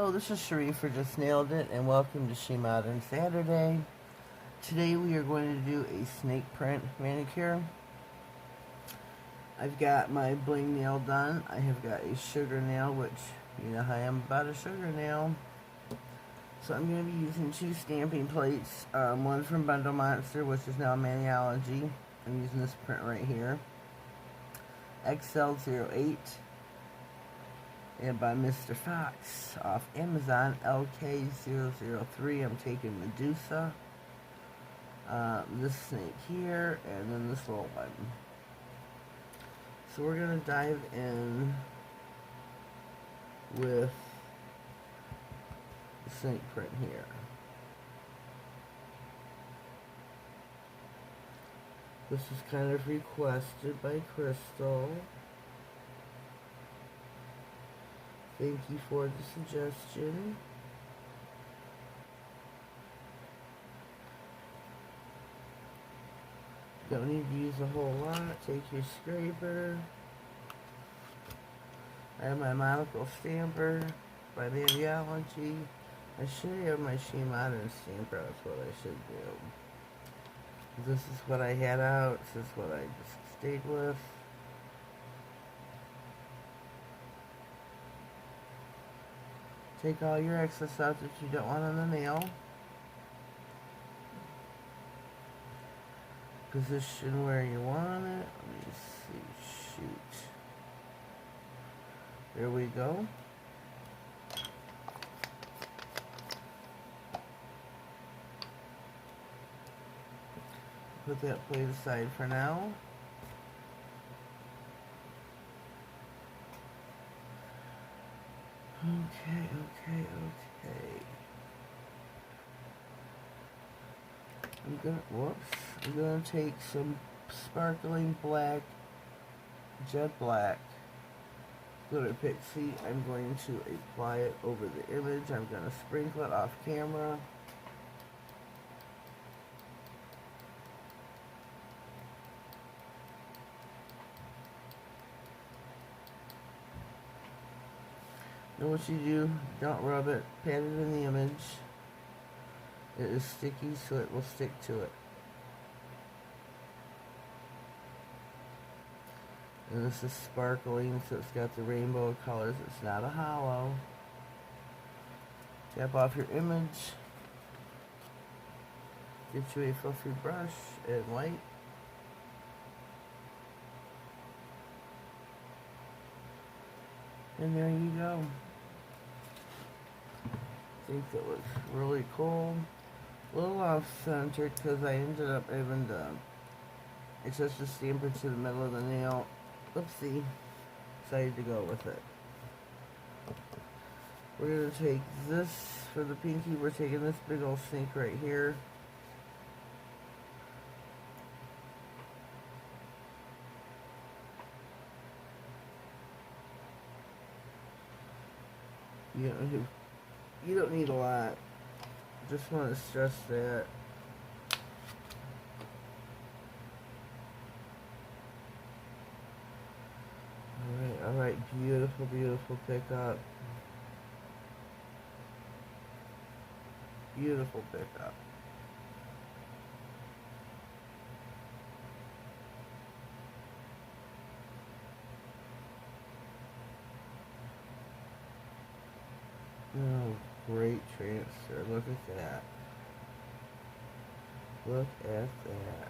Hello, this is Sharif for Just Nailed It, and welcome to SheModern Saturday. Today we are going to do a snake print manicure. I've got my bling nail done. I have got a sugar nail, which you know how I am about a sugar nail. So I'm going to be using two stamping plates. One from Bundle Monster, which is now Maniology. I'm using this print right here. XL08. And by Mr. Fox off Amazon, LK003. I'm taking Medusa, this snake here, and then this little one. So we're going to dive in with the snake print here. This is kind of requested by Crystal. Thank you for the suggestion. Don't need to use a whole lot. Take your scraper. I have my monocle stamper by Maniology. I should have my SheModern stamper. That's what I should do. This is what I had out. This is what I just stayed with. Take all your excess stuff that you don't want on the nail. Position where you want it. Let me see. Shoot. There we go. Put that plate aside for now. Okay. I'm gonna take some sparkling black, jet black glitter pixie. I'm going to apply it over the image. I'm gonna sprinkle it off camera. Then what you do, don't rub it, pat it in the image. It is sticky, so it will stick to it. And this is sparkling, so it's got the rainbow of colors. It's not a hollow. Tap off your image. Get you a fluffy brush and white. And there you go. I think that looks really cool. A little off-centered because I ended up having to adjust the stamper to the middle of the nail. Oopsie. Decided to go with it. We're going to take this for the pinky. We're taking this big old snake right here. You don't need a lot. Just want to stress that. Alright, beautiful pickup. Beautiful pickup. Oh, great transfer. Look at that. Look at that.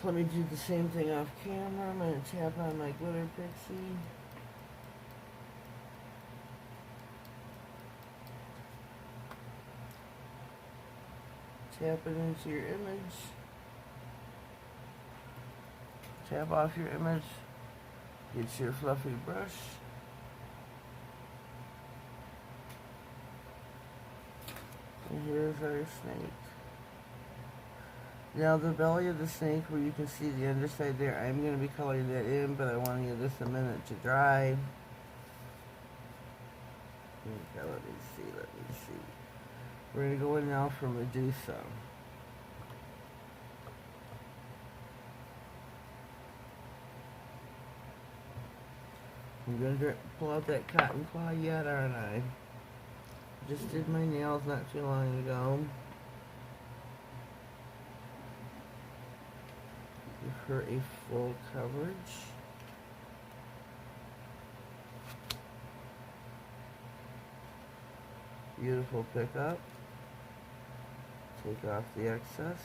So let me do the same thing off camera. I'm going to tap on my glitter pixie. Tap it into your image. Tap off your image. Get your fluffy brush. And here's our snake. Now the belly of the snake, where you can see the underside there, I'm going to be coloring that in, but I want to give this a minute to dry. Okay, let me see. We're going to go in now for Medusa. I'm gonna pull out that cotton claw yet, aren't I? Just did my nails not too long ago. Give her a full coverage. Beautiful pickup. Take off the excess.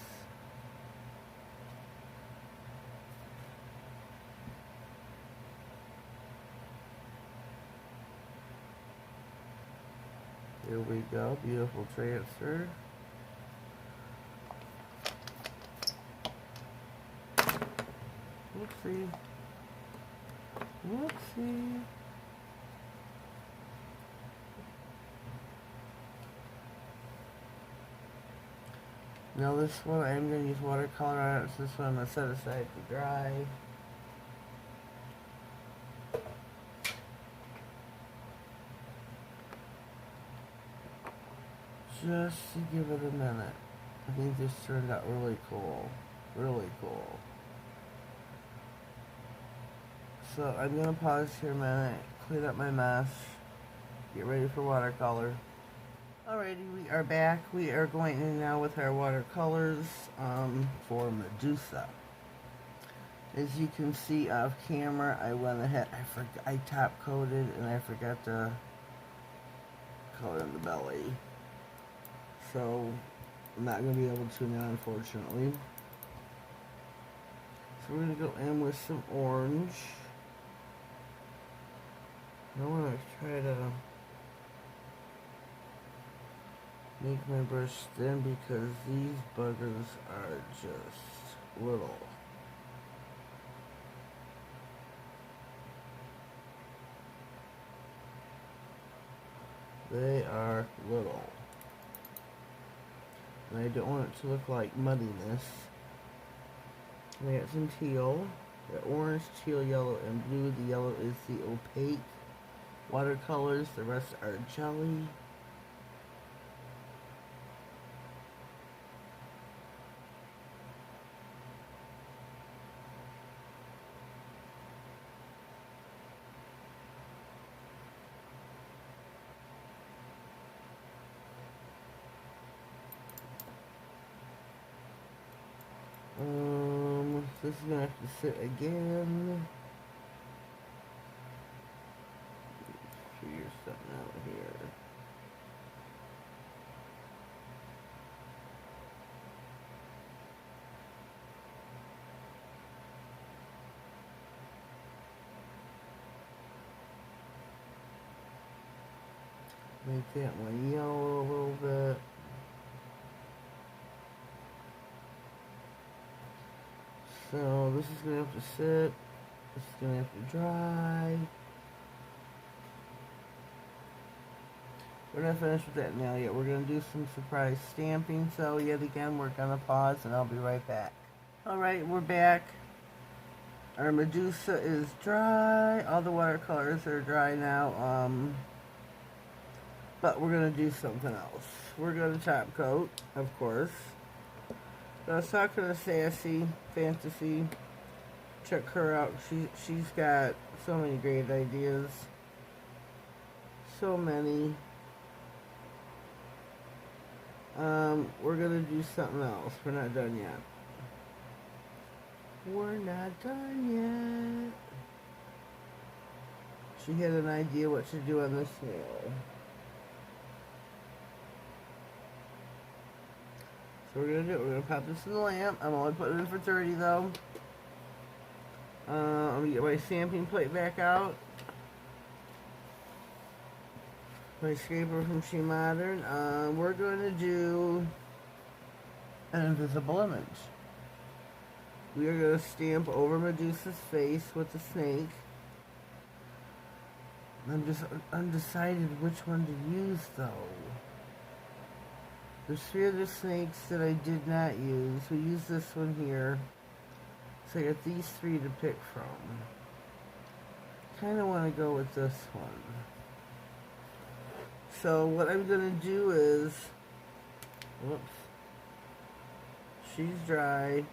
Here we go, beautiful transfer. Whoopsie. Whoopsie. Now this one I'm going to use watercolor on it, so this one I'm going to set aside to dry. Just to give it a minute. I think this turned out really cool. Really cool. So I'm going to pause here a minute, clean up my mess, get ready for watercolor. Alrighty, we are back. We are going in now with our watercolors for Medusa. As you can see off camera, I went ahead, I top coated and I forgot to color in the belly. So I'm not going to be able to now, unfortunately. So we're going to go in with some orange. I want to try to make my brush thin because these buggers are just little. They are little. And I don't want it to look like muddiness. And I got some teal. Got orange, teal, yellow, and blue. The yellow is the opaque watercolors. The rest are jelly. This is gonna have to sit again. Figure something out here. Make that one yellow a little bit. So this is going to have to sit, this is going to have to dry. We're not finished with that nail yet. We're going to do some surprise stamping. So yet again, we're going to pause and I'll be right back. Alright, we're back. Our Medusa is dry. All the watercolors are dry now. But we're going to do something else. We're going to top coat, of course. I was talking to Sassy Fantasy. Check her out. She's got so many great ideas. So many. We're gonna do something else. We're not done yet. We're not done yet. She had an idea what to do on this nail. So we're gonna do it. We're gonna pop this in the lamp. I'm only putting it in for 30 though. I'm gonna get my stamping plate back out. My scraper from SheModern. We're gonna do an invisible image. We are gonna stamp over Medusa's face with the snake. I'm just undecided which one to use though. There's 3 other snakes that I did not use. We used this one here. So I got these 3 to pick from. Kind of want to go with this one. So what I'm going to do is... Whoops. She's dry.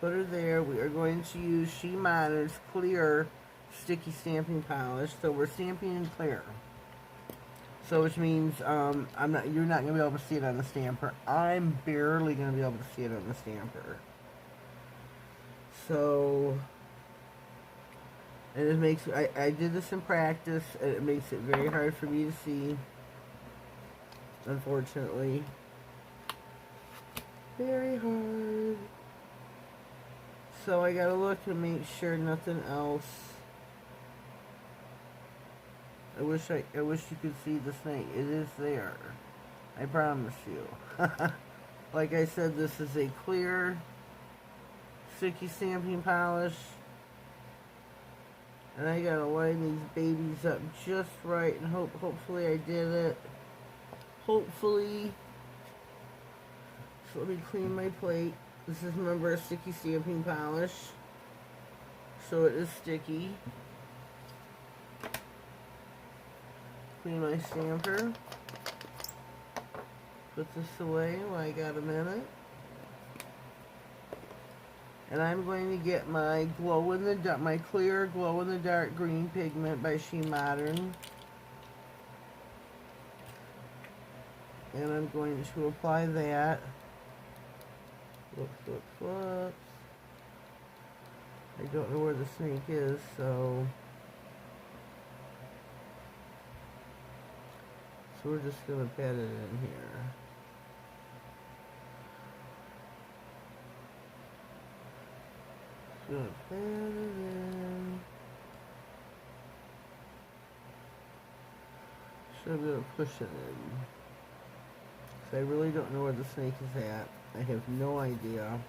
Put her there. We are going to use SheModern's clear sticky stamping polish. So we're stamping in clear. So which means you're not gonna be able to see it on the stamper. I'm barely gonna be able to see it on the stamper. So, and it makes, I did this in practice, and it makes it very hard for me to see, unfortunately. Very hard. So I gotta look and make sure nothing else. I wish you could see the snake. It is there. I promise you. Like I said, this is a clear sticky stamping polish. And I gotta line these babies up just right, and hopefully I did it. Hopefully. So let me clean my plate. This is, remember, a sticky stamping polish. So it is sticky. Clean my stamper. Put this away while I got a minute. And I'm going to get my my clear glow-in-the-dark green pigment by SheModern. And I'm going to apply that. Whoops. I don't know where the snake is, so we're just going to pat it in here. Gonna pat it in. So I'm going to push it in. So I really don't know where the snake is at. I have no idea.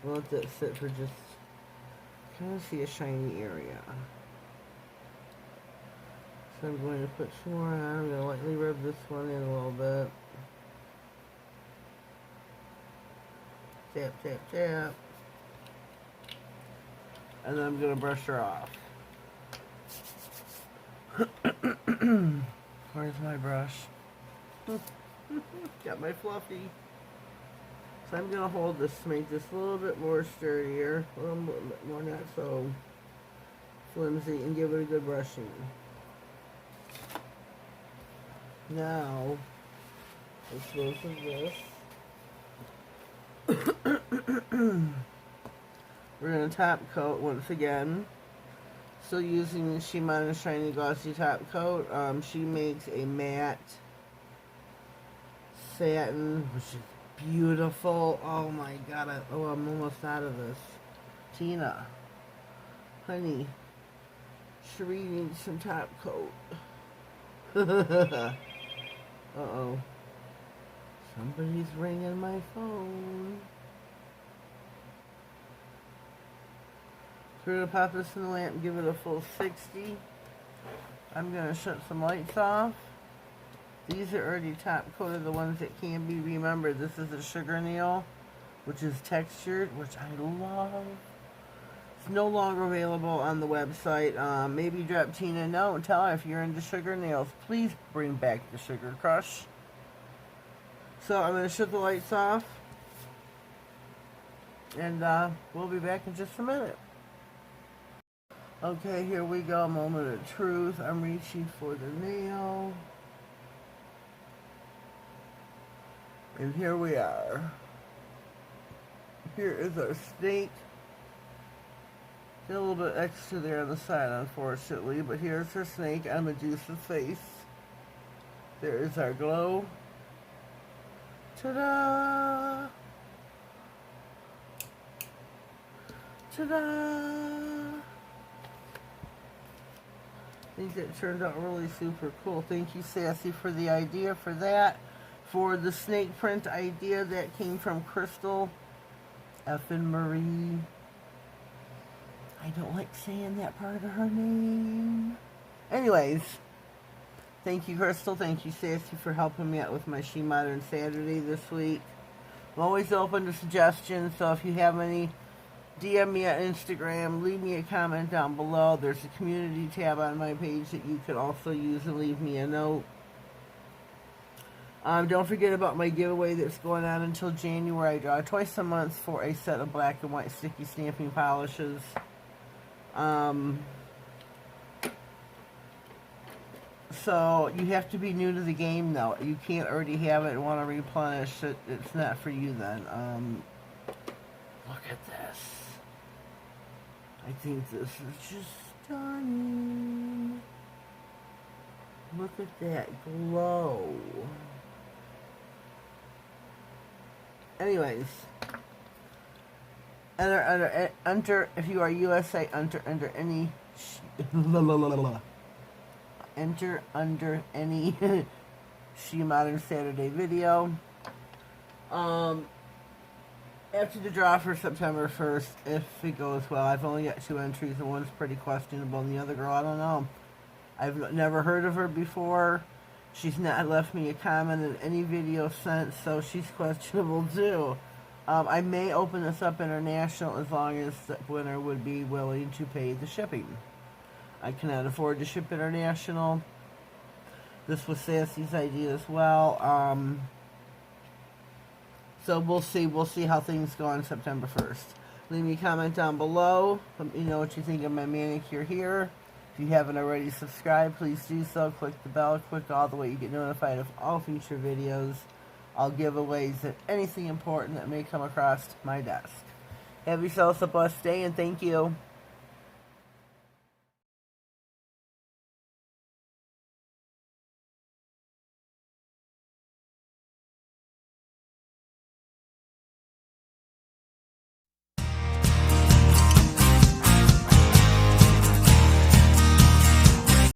I'll let that sit for just kind of see a shiny area. So I'm going to put some more on. I'm going to lightly rub this one in a little bit. Tap, tap, tap. And then I'm going to brush her off. Where's my brush? Got my fluffy. So I'm going to hold this to make this a little bit more sturdier, a little bit more not so flimsy, and give it a good brushing. Now, let's dispose of this. We're going to top coat once again. Still using the SheModern Shiny Glossy Top Coat. She makes a matte satin, which is beautiful. Oh my god, I'm almost out of this. Tina, honey, Cherie needs some top coat. Uh-oh. Somebody's ringing my phone. So we're going to pop this in the lamp and give it a full 60. I'm going to shut some lights off. These are already top coated, the ones that can be. Remember, this is a sugar nail, which is textured, which I love. It's no longer available on the website. Maybe drop Tina a note and tell her if you're into sugar nails, please bring back the Sugar Crush. So I'm going to shut the lights off, and we'll be back in just a minute. Okay, here we go, moment of truth. I'm reaching for the nail. And here we are. Here is our snake. Got a little bit extra there on the side, unfortunately, but here's her snake on Medusa's face. There is our glow. Ta-da! Ta-da! I think that turned out really super cool. Thank you, Sassy, for the idea for that. For the snake print idea that came from Crystal effing Marie. I don't like saying that part of her name. Anyways, thank you, Crystal. Thank you, Sassy, for helping me out with my SheModern Saturday this week. I'm always open to suggestions, so if you have any, DM me on Instagram, leave me a comment down below. There's a community tab on my page that you can also use and leave me a note. Don't forget about my giveaway that's going on until January. I draw twice a month for a set of black and white sticky stamping polishes. So you have to be new to the game though. You can't already have it and want to replenish it. It's not for you then. Look at this. I think this is just stunning. Look at that glow. Anyways, enter if you are USA, enter any enter under any SheModern Saturday video. After the draw for September 1st, if it goes well, I've only got 2 entries, and one's pretty questionable, and the other girl, I don't know. I've never heard of her before. She's not left me a comment in any video since, so she's questionable too. I may open this up international as long as the winner would be willing to pay the shipping. I cannot afford to ship international. This was Sassy's idea as well. So we'll see how things go on September 1st. Leave me a comment down below. Let me know what you think of my manicure here. If you haven't already subscribed, please do so. Click the bell, click all the way. You get notified of all future videos, all giveaways, and anything important that may come across my desk. Have yourselves a blessed day, and thank you.